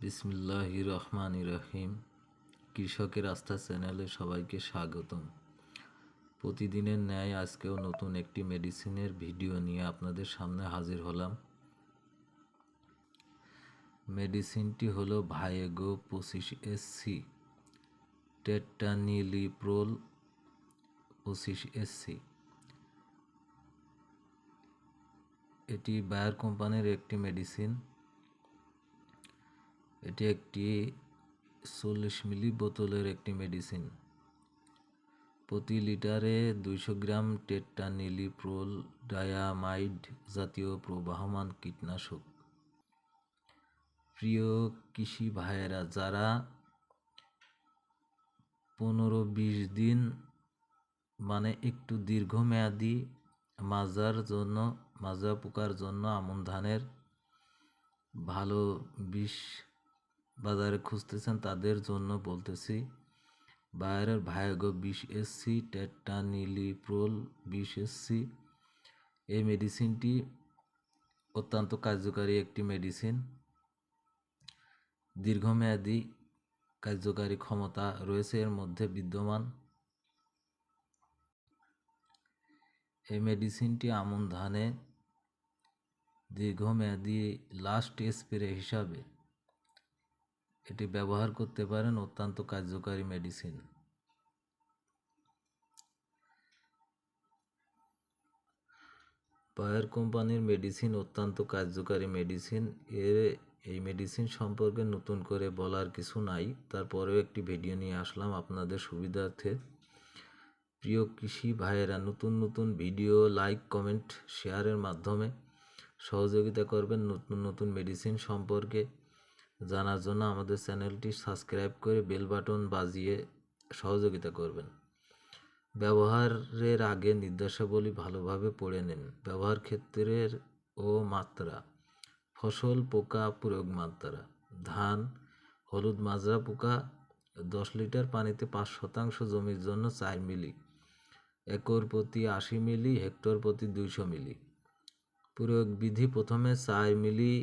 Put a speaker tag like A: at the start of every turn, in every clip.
A: বিসমিল্লাহির রহমানির রহিম। কৃষকের আস্থা চ্যানেলে সবাইকে স্বাগতম। প্রতিদিনের ন্যায় আজকেও নতুন একটি মেডিসিনের ভিডিও নিয়ে আপনাদের সামনে হাজির হলাম। মেডিসিনটি হলো ভায়েগো 25SC, টেট্রানিলিপ্রোল 25SC। এটি বায়ার কোম্পানির একটি মেডিসিন। এটি একটি 40 মিলি বোতলের একটি মেডিসিন। প্রতি লিটারে 200 গ্রাম টেট্রানিলিপ্রোল ডায়ামাইড জাতীয় প্রবাহমান কীটনাশক। প্রিয় কৃষি ভাইয়েরা, যারা 15-20 দিন মানে একটু দীর্ঘমেয়াদী মাজরা পোকার জন্য আমন ধানের ভালো বিষ বাজারে খুঁজতেছেন, তাদের জন্য বলতেছি বায়ারের ভায়েগো 20SC, টেট্রানিলিপ্রোল 20SC। এই মেডিসিনটি অত্যন্ত কার্যকারী একটি মেডিসিন। দীর্ঘমেয়াদী কার্যকারী ক্ষমতা রয়েছে এর মধ্যে বিদ্যমান। এই মেডিসিনটি আমন ধানে দীর্ঘমেয়াদী লাস্ট স্প্রে হিসাবে এটি ব্যবহার করতে পারেন। অত্যন্ত কার্যকারী মেডিসিন। বায়ার কোম্পানির মেডিসিন অত্যন্ত কার্যকারী মেডিসিন। এই মেডিসিন সম্পর্কে নতুন করে বলার কিছু নাই, তারপরেও একটি ভিডিও নিয়ে আসলাম আপনাদের সুবিধার্থে। প্রিয় কৃষি ভাইয়েরা, নতুন ভিডিও লাইক, কমেন্ট, শেয়ারের মাধ্যমে সহযোগিতা করবেন। নতুন মেডিসিন সম্পর্কে জানার জন্য আমাদের চ্যানেলটি সাবস্ক্রাইব করে বেল বাটন বাজিয়ে সহযোগিতা করবেন। ব্যবহারের আগে নির্দেশাবলী ভালোভাবে পড়ে নিন। ব্যবহার ক্ষেত্রের ও মাত্রা: ফসল পোকা প্রয়োগ মাত্রা: ধান, হলুদ মাজরা পোকা 10 লিটার পানিতে 5% জমির জন্য 4 মিলি, একর প্রতি 80 মিলি, হেক্টর প্রতি 200 মিলি। প্রয়োগ বিধি: প্রথমে 4 মিলি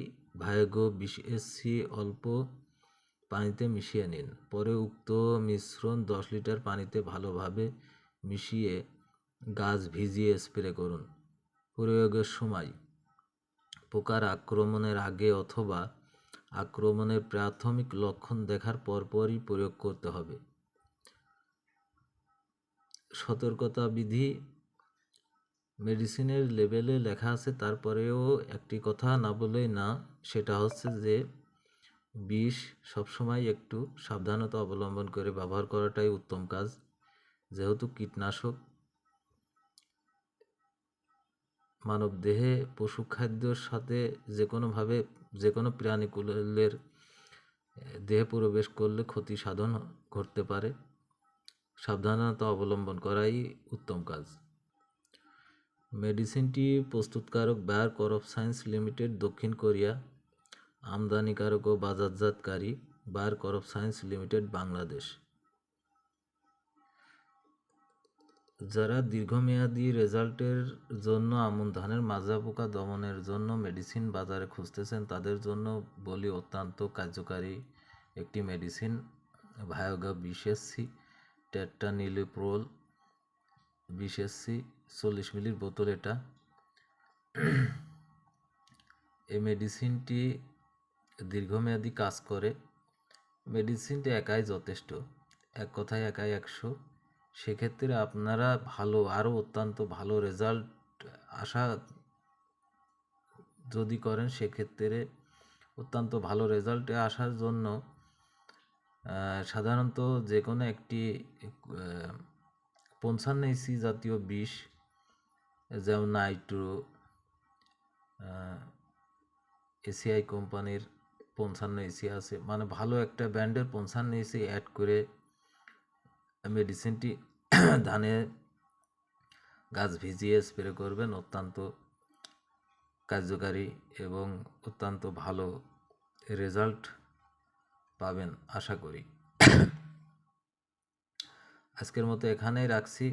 A: ভায়েগো 20SC অল্প পানিতে মিশিয়ে নিন। পরে উক্ত মিশ্রণ 10 লিটার পানিতে ভালোভাবে মিশিয়ে গাছ ভিজিয়ে স্প্রে করুন। প্রয়োগের সময়: পোকার আক্রমণের আগে অথবা আক্রমণের প্রাথমিক লক্ষণ দেখার পরপরই প্রয়োগ করতে হবে। সতর্কতা বিধি: মেডিসিনের লেবেলে লেখা আছে, তারপরেও একটি কথা না বলেই না, সেটা হচ্ছে যে বিষ সবসময় একটু সাবধানতা অবলম্বন করে ব্যবহার করাটাই উত্তম কাজ। যেহেতু কীটনাশক মানব দেহে পশু খাদ্যর সাথে যে কোনো প্রাণীকুলের দেহে প্রবেশ করলে ক্ষতি সাধন ঘটতে পারে। সাবধানতা অবলম্বন করাই উত্তম কাজ। মেডিসিনটি প্রস্তুতকারক বায়ার ক্রপ সায়েন্স লিমিটেড, দক্ষিণ কোরিয়া। আমদানিকারক ও বাজারজাতকারী Bayer crop science limited, Bangladesh. যারা দীর্ঘমেয়াদী রেজাল্টের জন্য আমন ধানের মাজরা পোকা দমনের জন্য মেডিসিন বাজারে খুঁজতেছেন, তাদের জন্য বলি অত্যন্ত কার্যকারী একটি মেডিসিন ভায়েগো 20SC, টেট্রানিলিপ্রোল 20SC, 40 মিলির বোতল। এটা এই মেডিসিনটি দীর্ঘমেয়াদী কাজ করে। মেডিসিনটি একাই যথেষ্ট, এক কথায় একাই 100। সেক্ষেত্রে আপনারা আরও অত্যন্ত ভালো রেজাল্ট আশা যদি করেন, সেক্ষেত্রে অত্যন্ত ভালো রেজাল্টে আসার জন্য সাধারণত যে কোনো একটি 55EC জাতীয় বিষ, যেমন নাইট্রো, এসিআই কোম্পানির 55EC আছে, মানে ভালো একটা ব্র্যান্ডের 55EC অ্যাড করে মেডিসিনটি ধানে গাছ ভিজিয়ে স্প্রে করবেন। অত্যন্ত কার্যকারী এবং অত্যন্ত ভালো রেজাল্ট পাবেন আশা করি। আজকের মতো এখানেই রাখছি।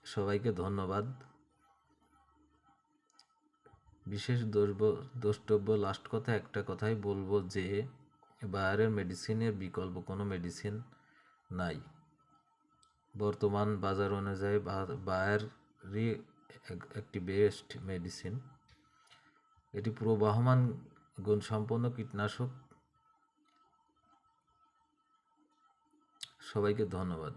A: সবাইকে ধন্যবাদ। বিশেষ দ্রষ্টব্য, লাস্ট কথা একটা কথাই বলবো যে বায়ারের মেডিসিনের বিকল্প কোনো মেডিসিন নাই। বর্তমান বাজার অনুযায়ী বায়ারই একটি বেস্ট মেডিসিন। এটি প্রবাহমান গুণসম্পন্ন কীটনাশক। সবাইকে ধন্যবাদ।